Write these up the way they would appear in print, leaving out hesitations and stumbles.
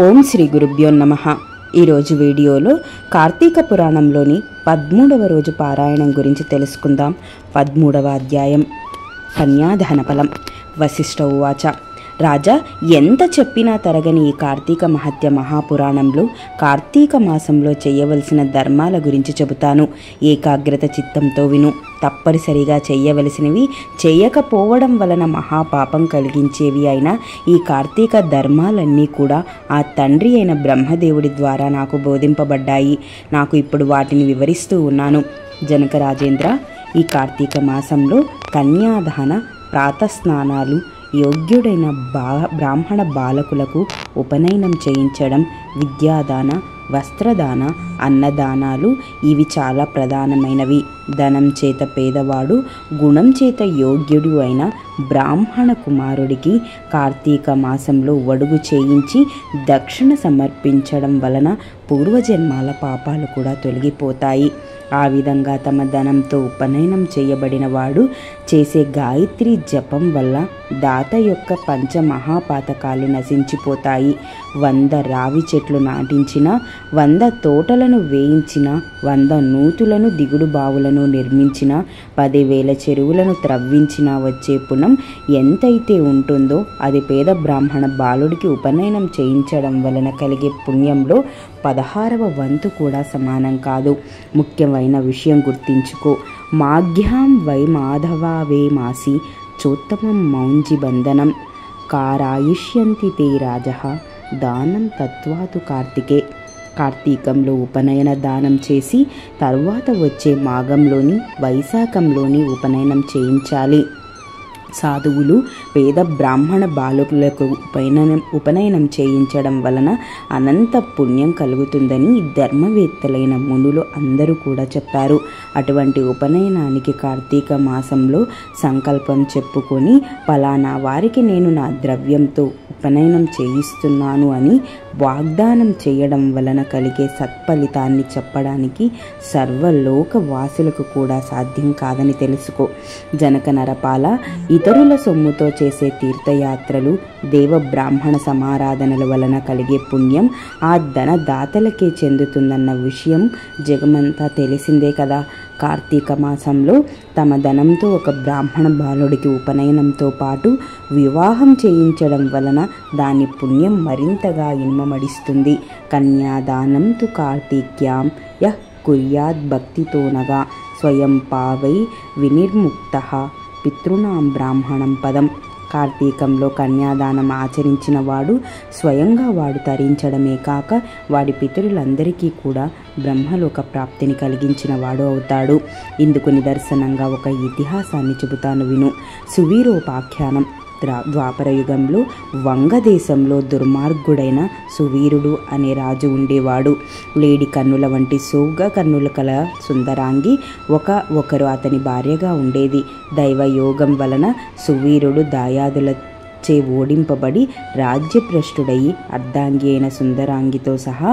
ఓం శ్రీ గురుభ్యో నమః. ఈరోజు వీడియోలో కార్తీక పురాణంలోని 13వ రోజు పారాయణం గురించి తెలుసుకుందాం. 13వ అధ్యాయం కన్యాదాన ఫలం. వశిష్ఠ ఉవాచ: రాజా, ఎంత చెప్పినా తరగని ఈ కార్తీక మహత్య మహాపురాణంలో కార్తీక మాసంలో చేయవలసిన ధర్మాల గురించి చెబుతాను. ఏకాగ్రత చిత్తంతో విను. తప్పనిసరిగా చేయవలసినవి, చేయకపోవడం వలన మహాపాపం కలిగించేవి అయిన ఈ కార్తీక ధర్మాలన్నీ కూడా ఆ తండ్రి అయిన బ్రహ్మదేవుడి ద్వారా నాకు బోధింపబడ్డాయి. నాకు ఇప్పుడు వాటిని వివరిస్తూ ఉన్నాను. జనక రాజేంద్ర, ఈ కార్తీక మాసంలో కన్యాదాన, ప్రాతస్నానాలు, యోగ్యుడైన బ్రాహ్మణ బాలకులకు ఉపనయనం చేయించడం, విద్యాదాన, వస్త్రదాన, అన్నదానాలు ఇవి చాలా ప్రధానమైనవి. ధనం చేత పేదవాడు, గుణం చేత యోగ్యుడు అయిన బ్రాహ్మణ కుమారుడికి కార్తీక మాసంలో వడుగు చేయించి దక్షిణ సమర్పించడం వలన పూర్వజన్మాల పాపాలు కూడా తొలగిపోతాయి. ఆ విధంగా తమ ధనంతో ఉపనయనం చేయబడిన వాడు చేసే గాయత్రి జపం వల్ల దాత యొక్క పంచమహాపాతకాలు నశించిపోతాయి. 100 రావి చెట్లు నాటించిన, 100 తోటలను వేయించిన, 100 నూతులను దిగుడు బావులను నిర్మించిన, 10,000 చెరువులను త్రవ్వించిన వచ్చే పుణ్యం ఎంతైతే ఉంటుందో అది పేద బ్రాహ్మణ బాలుడికి ఉపనయనం చేయించడం వలన కలిగే పుణ్యంలో 16వ వంతు కూడా సమానం కాదు. ముఖ్యమైన విషయం గుర్తించుకో. మాఘ్యాం వై మాధవా వే మాసి చోత్తమం మౌంజి బంధనం కారాయుష్యంతి తే రాజః దానం తత్వాతు కార్తికే. కార్తీకంలో ఉపనయన దానం చేసి తర్వాత వచ్చే మాఘంలోని, వైశాఖంలోని ఉపనయనం చేయించాలి. సాధువులు పేద బ్రాహ్మణ బాలకులకు ఉపనయనం చేయించడం వలన అనంత పుణ్యం కలుగుతుందని ధర్మవేత్తలైన మునులు అందరూ కూడా చెప్పారు. అటువంటి ఉపనయనానికి కార్తీక మాసంలో సంకల్పం చెప్పుకొని పలానా వారికి నేను నా ద్రవ్యంతో ఉపనయనం చేయిస్తున్నాను అని వాగ్దానం చేయడం వలన కలిగే సత్ఫలితాన్ని చెప్పడానికి సర్వలోక వాసులకు కూడా సాధ్యం కాదని తెలుసుకో. జనక నరపాల, ఇతరుల సొమ్ముతో చేసే తీర్థయాత్రలు, దేవ బ్రాహ్మణ సమారాధనల వలన కలిగే పుణ్యం ఆ ధనదాతలకే చెందుతుందన్న విషయం జగమంతా తెలిసిందే కదా. కార్తీక మాసంలో తమ ధనంతో ఒక బ్రాహ్మణ బాలుడికి ఉపనయనంతో పాటు వివాహం చేయించడం వలన దాని పుణ్యం మరింతగా ఇనుమమడిస్తుంది. కన్యాదానం తు కార్తీక్యాం యః కుర్యాద్ భక్తితోనగా స్వయం పావై వినిర్ముక్తః పితృణాం బ్రాహ్మణం పదం. కార్తీకంలో కన్యాదానం ఆచరించిన వాడు స్వయంగా వాడు తరించడమే కాక వాడి పితరులందరికీ కూడా బ్రహ్మలోక ప్రాప్తిని కలిగించిన వాడు అవుతాడు. ఇందుకు నిదర్శనంగా ఒక ఇతిహాసాన్ని చెబుతాను విను. సువీరోపాఖ్యానం. ద్వాపర యుగంలో వంగదేశంలో దుర్మార్గుడైన సువీరుడు అనే రాజు ఉండేవాడు. లేడి కన్నుల వంటి సోగ్గా కన్నుల కల సుందరాంగి ఒకరు అతని భార్యగా ఉండేది. దైవయోగం వలన సువీరుడు దాయాదులచే ఓడింపబడి రాజ్యభ్రష్టుడయి అర్ధాంగి అయిన సుందరాంగితో సహా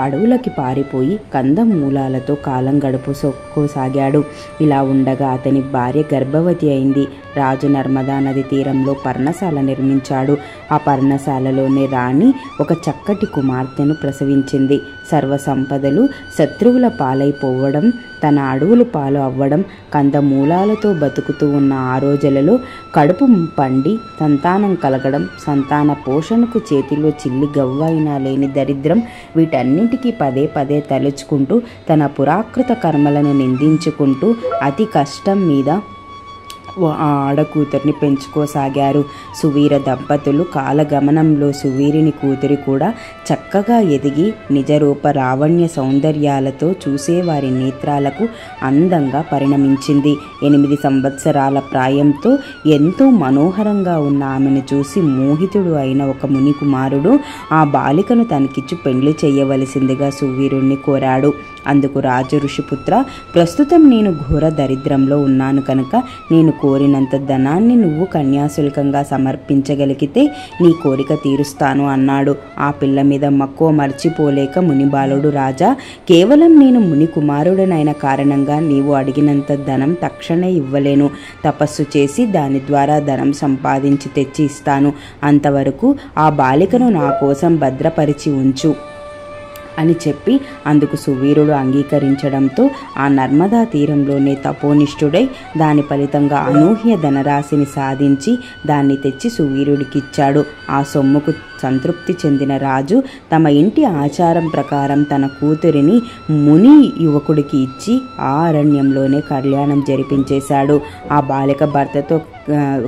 అడవులకి పారిపోయి కందమూలాలతో కాలం గడుపుకోసాగాడు. ఇలా ఉండగా అతని భార్య గర్భవతి అయింది. రాజు నర్మదా నది తీరంలో పర్ణశాల నిర్మించాడు. ఆ పర్ణశాలలోనే రాణి ఒక చక్కటి కుమార్తెను ప్రసవించింది. సర్వ సంపదలు శత్రువుల పాలైపోవడం, తన అడవులు పాలు అవ్వడం, కందమూలాలతో బతుకుతూ ఉన్న ఆ రోజులలో కడుపు పండి సంతానం కలగడం, సంతాన పోషణకు చేతిలో చిల్లి గవ్వైనా లేని దరిద్రం, వీటన్నింటికీ పదే పదే తలుచుకుంటూ తన పురాకృత కర్మలను నిందించుకుంటూ అతి కష్టం మీద ఆ ఆడకూతురిని పెంచుకోసాగారు. సువీర దంపతులు కాలగమనంలో సువీరుని కూతురి కూడా చక్కగా ఎదిగి నిజరూప లావణ్య సౌందర్యాలతో చూసేవారి నేత్రాలకు అందంగా పరిణమించింది. 8 సంవత్సరాల ప్రాయంతో ఎంతో మనోహరంగా ఉన్న ఆమెను చూసి మోహితుడు అయిన ఒక ముని కుమారుడు ఆ బాలికను తనకిచ్చి పెండ్లి చేయవలసిందిగా సువీరుణ్ణి కోరాడు. అందుకు రాజు ఋషిపుత్ర, ప్రస్తుతం నేను ఘోర దరిద్రంలో ఉన్నాను కనుక నేను కోరినంత ధనాన్ని నువ్వు కన్యాశుల్కంగా సమర్పించగలిగితే నీ కోరిక తీరుస్తాను అన్నాడు. ఆ పిల్ల మీద మక్కువ మర్చిపోలేక మునిబాలుడు, రాజా, కేవలం నేను ముని కుమారుడనైన కారణంగా నీవు అడిగినంత ధనం తక్షణమే ఇవ్వలేను. తపస్సు చేసి దాని ద్వారా ధనం సంపాదించి తెచ్చి ఇస్తాను. అంతవరకు ఆ బాలికను నా కోసం భద్రపరిచి ఉంచు అని చెప్పి అందుకు సువీరుడు అంగీకరించడంతో ఆ నర్మదా తీరంలోనే తపోనిష్ఠుడై దాని ఫలితంగా అనూహ్య ధనరాశిని సాధించి దాన్ని తెచ్చి సువీరుడికిచ్చాడు. ఆ సొమ్ముకు సంతృప్తి చెందిన రాజు తమ ఇంటి ఆచారం ప్రకారం తన కూతురిని ముని యువకుడికి ఇచ్చి ఆ అరణ్యంలోనే కళ్యాణం జరిపించేశాడు. ఆ బాలిక భర్తతో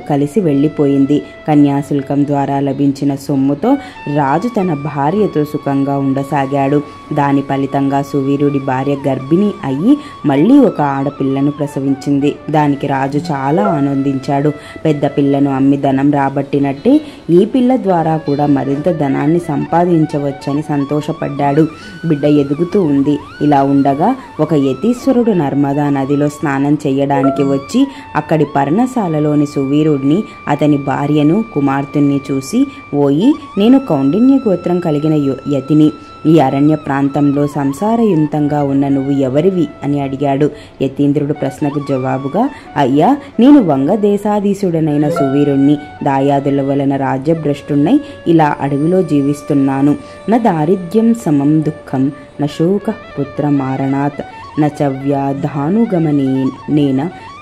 కలిసి వెళ్ళిపోయింది. కన్యాశుల్కం ద్వారా లభించిన సొమ్ముతో రాజు తన భార్యతో సుఖంగా ఉండసాగాడు. దాని ఫలితంగా సువీరుడి భార్య గర్భిణి అయ్యి మళ్ళీ ఒక ఆడపిల్లను ప్రసవించింది. దానికి రాజు చాలా ఆనందించాడు. పెద్ద పిల్లను అమ్మి ధనం రాబట్టినట్టే ఈ పిల్ల ద్వారా కూడా మరింత ధనాన్ని సంపాదించవచ్చని సంతోషపడ్డాడు. బిడ్డ ఎదుగుతూ ఉంది. ఇలా ఉండగా ఒక యతీశ్వరుడు నర్మదా నదిలో స్నానం చేయడానికి వచ్చి అక్కడి పర్ణశాలలోని సువీరుడిని, అతని భార్యను, కుమార్తెని చూసి, ఓయి, నేను కౌండిన్య గోత్రం కలిగిన యతిని. ఈ అరణ్య ప్రాంతంలో సంసారయుంతంగా ఉన్న నువ్వు ఎవరివి అని అడిగాడు. యతీంద్రుడు ప్రశ్నకు జవాబుగా, అయ్యా, నేను వంగదేశాధీశుడనైన సువీరుణ్ణి. దాయాదుల వలన రాజ్యభ్రష్టున్నై ఇలా అడవిలో జీవిస్తున్నాను. నా దారిద్ర్యం సమం దుఃఖం, న శోక పుత్ర మారణాత్, న చ వ్యాధానుగమనేన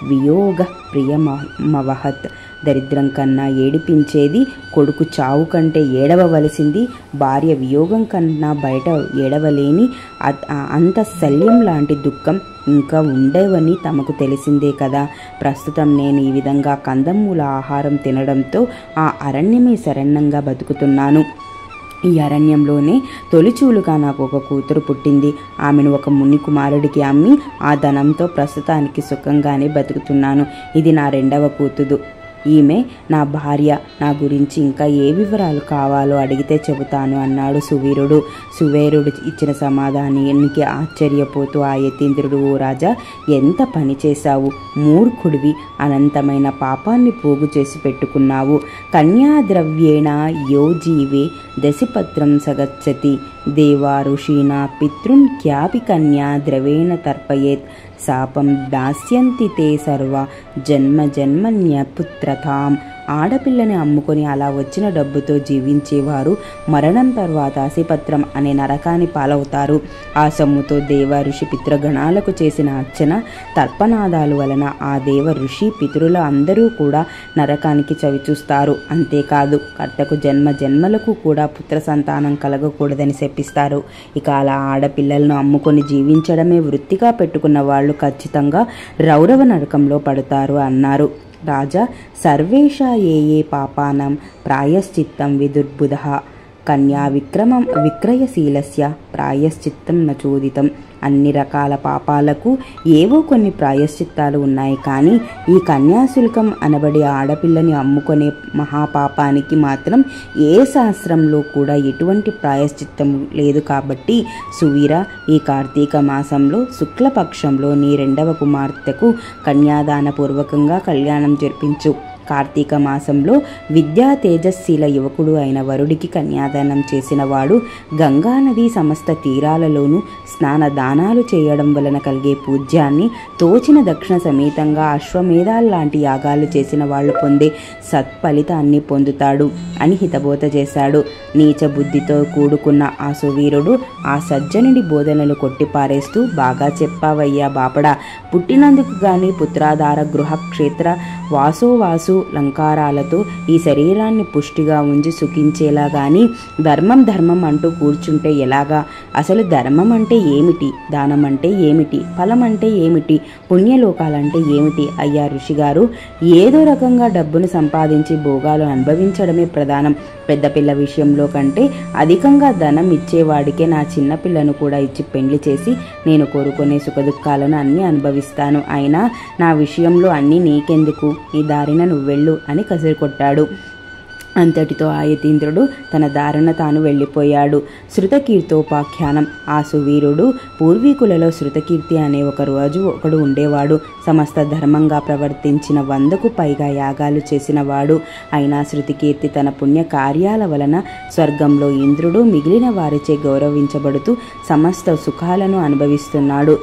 వియోగ ప్రియమవహత్. దరిద్రం కన్నా ఏడిపించేది కొడుకు చావు కంటే ఏడవవలసింది, భార్య వియోగం కన్నా బయట ఏడవలేని అంత శల్యం లాంటి దుఃఖం ఇంకా ఉండేవని తమకు తెలిసిందే కదా. ప్రస్తుతం నేను ఈ విధంగా కందమూల ఆహారం తినడంతో ఆ అరణ్యమే శరణ్యంగా బతుకుతున్నాను. ఈ అరణ్యంలోనే తొలిచూలుగా నాకు ఒక కూతురు పుట్టింది. ఆమెను ఒక ముని కుమారుడికి అమ్మి ఆ ధనంతో ప్రస్తుతానికి సుఖంగానే బతుకుతున్నాను. ఇది నా రెండవ కూతురు. ఈమె నా భార్య. నా గురించి ఇంకా ఏ వివరాలు కావాలో అడిగితే చెబుతాను అన్నాడు సువీరుడు. సువీరుడు ఇచ్చిన సమాధానానికి ఆశ్చర్యపోతూ ఆ యతీంద్రుడు, ఓ రాజా, ఎంత పని చేశావు, మూర్ఖుడివి, అనంతమైన పాపాన్ని పోగు చేసి పెట్టుకున్నావు. కన్యాద్రవ్యేణ యో జీవే దశపత్రం సగచ్చతి, దేవా ఋషీనా పితృన్ క్యాపి కన్యా ద్రవేణ తర్పయేత్, శాపం దాస్యంతి తే సర్వ జన్మ జన్మన్యపుత్రతాం. ఆడపిల్లని అమ్ముకొని అలా వచ్చిన డబ్బుతో జీవించేవారు మరణం తర్వాత అసిపత్రం అనే నరకాన్ని పాలవుతారు. ఆ సొమ్ముతో దేవ ఋషి పితృగణాలకు చేసిన అర్చన తర్పణాదాలు వలన ఆ దేవ ఋషి పితరుల అందరూ కూడా నరకానికి చవిచూస్తారు. అంతేకాదు, కర్తకు జన్మ జన్మలకు కూడా పుత్ర సంతానం కలగకూడదని శపిస్తారు. ఇక అలా ఆడపిల్లలను అమ్ముకొని జీవించడమే వృత్తిగా పెట్టుకున్న వాళ్ళు ఖచ్చితంగా రౌరవ నరకంలో పడతారు అన్నారు. రాజా, సర్వేషా ఏ పాపానం ప్రాయశ్చిత్తం విదుర్బుధః, కన్యా విక్రయశీలస్య ప్రాయశ్చిత్తం నచోదితం. అన్ని రకాల పాపాలకు ఏవో కొన్ని ప్రాయశ్చిత్తాలు ఉన్నాయి, కానీ ఈ కన్యాశుల్కం అనబడే ఆడపిల్లని అమ్ముకునే మహాపాపానికి మాత్రం ఏ శాస్త్రంలో కూడా ఎటువంటి ప్రాయశ్చిత్తం లేదు. కాబట్టి సువీర, ఈ కార్తీక మాసంలో శుక్లపక్షంలో నీ రెండవ కుమార్తెకు కన్యాదాన పూర్వకంగా కళ్యాణం జరిపించు. కార్తీక మాసంలో విద్యా తేజస్శీల యువకుడు అయిన వరుడికి కన్యాదానం చేసిన వాడు గంగానది సమస్త తీరాలలోనూ స్నానదానాలు చేయడం వలన కలిగే పూజ్యాన్ని, తోచిన దక్షిణ సమేతంగా అశ్వమేధాల్లాంటి యాగాలు చేసిన వాళ్ళు పొందే సత్ఫలితాన్ని పొందుతాడు అని హితబోధ చేశాడు. నీచ బుద్ధితో కూడుకున్న ఆ సువీరుడు ఆ సజ్జనుడి బోధనలు కొట్టిపారేస్తూ, బాగా చెప్పావయ్యా బాపడా, పుట్టినందుకు గాని పుత్రాధార గృహ క్షేత్ర వాసోవాసు లంకారాలతో ఈ శరీరాన్ని పుష్టిగా ఉంచి సుఖించేలా గాని ధర్మం ధర్మం అంటూ కూర్చుంటే ఎలాగా? అసలు ధర్మం అంటే ఏమిటి? దానం అంటే ఏమిటి? ఫలం అంటే ఏమిటి? పుణ్యలోకాలంటే ఏమిటి? అయ్యా ఋషిగారు, ఏదో రకంగా డబ్బును సంపాదించి భోగాలు అనుభవించడమే ప్రధానం. పెద్ద పిల్ల విషయంలో కంటే అధికంగా ధనం ఇచ్చేవాడికే నా చిన్నపిల్లను కూడా ఇచ్చి పెండ్లి చేసి నేను కోరుకునే సుఖదుఖాలను అన్నీ అనుభవిస్తాను. అయినా నా విషయంలో అన్నీ నీకెందుకు? ఈ దారిన నువ్వెళ్ళు అని కసిరికొట్టాడు. అంతటితో ఆ యతీంద్రుడు తన దారిన తాను వెళ్ళిపోయాడు. శృతకీర్తోపాఖ్యానం. ఆ సువీరుడు పూర్వీకులలో శృతకీర్తి అనే ఒకడు ఉండేవాడు. సమస్త ధర్మంగా ప్రవర్తించిన 100కు పైగా యాగాలు చేసినవాడు. అయినా శృతికీర్తి తన పుణ్య కార్యాల వలన స్వర్గంలో ఇంద్రుడు మిగిలిన వారిచే గౌరవించబడుతూ సమస్త సుఖాలను అనుభవిస్తున్నాడు.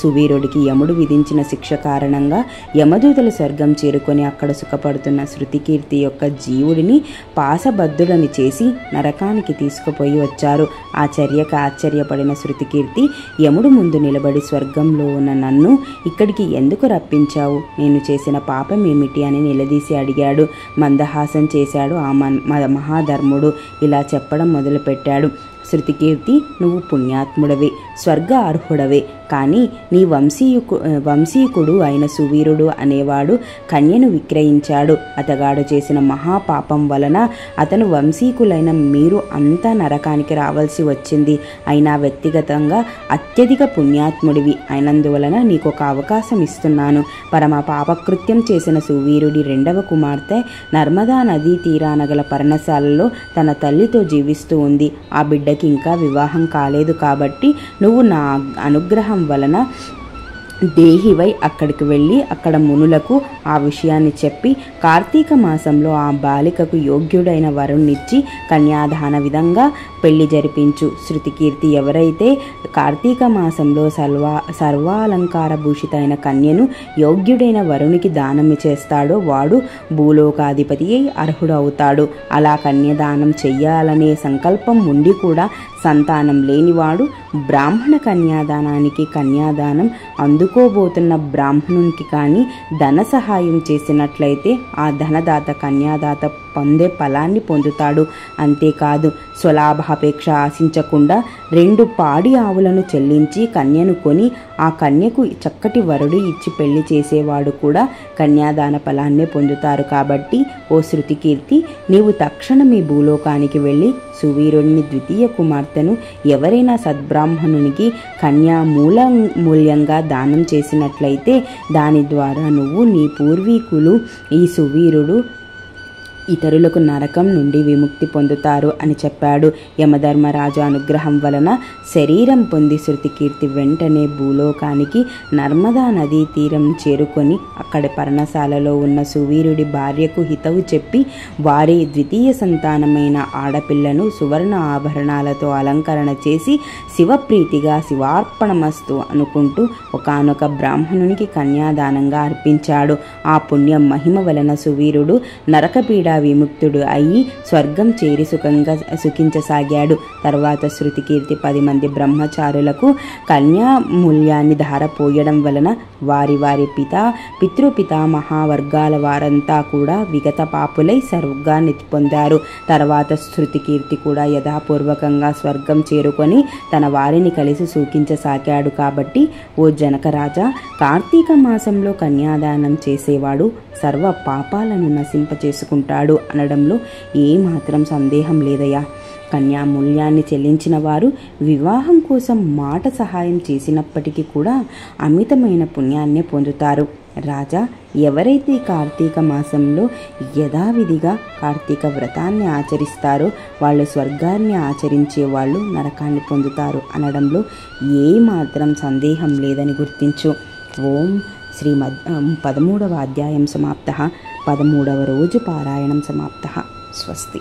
సువీరుడికి యముడు విధించిన శిక్ష కారణంగా యమదూతలు స్వర్గం చేరుకొని అక్కడ సుఖపడుతున్న శృతికీర్తి యొక్క జీవుడిని పాశబద్ధుడని చేసి నరకానికి తీసుకుపోయి వచ్చారు. ఆ చర్యకు ఆశ్చర్యపడిన శృతికీర్తి యముడు ముందు నిలబడి స్వర్గంలో ఉన్న నన్ను ఇక్కడికి ఎందుకు రప్పించావు? నేను చేసిన పాపం ఏమిటి అని నిలదీసి అడిగాడు. మందహాసం చేశాడు ఆ మహాధర్ముడు. ఇలా చెప్పడం మొదలుపెట్టాడు. శృతికీర్తి, నువ్వు పుణ్యాత్ముడవే, స్వర్గ అర్హుడవే. కానీ నీ వంశీకుడు అయిన సువీరుడు అనేవాడు కన్యను విక్రయించాడు. అతగాడు చేసిన మహాపాపం వలన అతను వంశీకులైన మీరు అంతా నరకానికి రావాల్సి వచ్చింది. అయినా వ్యక్తిగతంగా అత్యధిక పుణ్యాత్ముడివి అయినందువలన నీకు ఒక అవకాశం ఇస్తున్నాను. పరమ పాపకృత్యం చేసిన సువీరుడి 2వ కుమార్తె నర్మదా నదీ తీరాన గల పర్ణశాలలో తన తల్లితో జీవిస్తూ ఉంది. ఆ బిడ్డకి ఇంకా వివాహం కాలేదు. కాబట్టి నువ్వు నా అనుగ్రహం వలన దేహివై అక్కడికి వెళ్ళి అక్కడ మునులకు ఆ విషయాన్ని చెప్పి కార్తీక మాసంలో ఆ బాలికకు యోగ్యుడైన వరుణ్ణిచ్చి కన్యాదాన విధంగా పెళ్లి జరిపించు. శృతికీర్తి ఎవరైతే కార్తీక మాసంలో సర్వాలంకార భూషితైన కన్యను యోగ్యుడైన వరునికి దానం చేస్తాడో వాడు భూలోకాధిపతి అయి అర్హుడు అవుతాడు. అలా కన్యదానం చెయ్యాలనే సంకల్పం ఉండి కూడా సంతానం లేనివాడు బ్రాహ్మణ కన్యాదానానికి కన్యాదానం అందుకోబోతున్న బ్రాహ్మణునికి కానీ ధన సహాయం చేసినట్లయితే ఆ ధనదాత కన్యాదాత పొందే ఫలాన్ని పొందుతాడు. అంతేకాదు స్వలాభాపేక్ష ఆశించకుండా 2 పాడి ఆవులను చెల్లించి కన్యను కొని ఆ కన్యకు చక్కటి వరుడు ఇచ్చి పెళ్లి చేసేవాడు కూడా కన్యాదాన ఫలాన్నే పొందుతారు. కాబట్టి ఓ శృతికీర్తి, నీవు తక్షణం ఈ భూలోకానికి వెళ్ళి సువీరుడిని 2వ కుమార్తెను ఎవరైనా సద్బ్రాహ్మణునికి కన్యా మూల్యంగా దానం చేసినట్లయితే దాని ద్వారా నువ్వు నీ పూర్వీకులు ఈ సువీరుడు ఇతరులకు నరకం నుండి విముక్తి పొందుతారు అని చెప్పాడు. యమధర్మరాజు అనుగ్రహం వలన శరీరం పొంది శృతికీర్తి వెంటనే భూలోకానికి నర్మదా నదీ తీరం చేరుకొని అక్కడి పర్ణశాలలో ఉన్న సువీరుడి భార్యకు హితవు చెప్పి వారి 2వ సంతానమైన ఆడపిల్లను సువర్ణ ఆభరణాలతో అలంకరణ చేసి శివప్రీతిగా శివార్పణమస్తు అనుకుంటూ ఒకానొక బ్రాహ్మణునికి కన్యాదానంగా అర్పించాడు. ఆ పుణ్యం మహిమ వలన సువీరుడు నరకపీడ విముక్తుడు అయి స్వర్గం చేరి సుఖించసాగాడు. తర్వాత శృతికీర్తి 10 మంది బ్రహ్మచారులకు కన్యామూల్యాన్ని ధారపోయడం వలన వారి పితృపితామహావర్గాల వారంతా కూడా విగత పాపులై స్వర్గాన్ని పొందారు. తర్వాత శృతికీర్తి కూడా యథాపూర్వకంగా స్వర్గం చేరుకొని తన వారిని కలిసి సూచించసాగాడు. కాబట్టి ఓ జనకరాజా, కార్తీక మాసంలో కన్యాదానం చేసేవాడు సర్వ పాపాలను నశింపచేసుకుంటాడు అనడంలో ఏమాత్రం సందేహం లేదయ్యా. కన్యామూల్యాన్ని చెల్లించిన వారు వివాహం కోసం మాట సహాయం చేసినప్పటికీ కూడా అమితమైన పుణ్యాన్నే పొందుతారు. రాజా, ఎవరైతే కార్తీక మాసంలో యథావిధిగా కార్తీక వ్రతాన్ని ఆచరిస్తారో వాళ్ళు స్వర్గాన్ని ఆచరించే వాళ్ళు నరకాన్ని పొందుతారు అనడంలో ఏమాత్రం సందేహం లేదని గుర్తించు. ఓం 13వ అధ్యాయం సమాప్తః. 13వ రోజు పారాయణం సమాప్తః. స్వస్తి.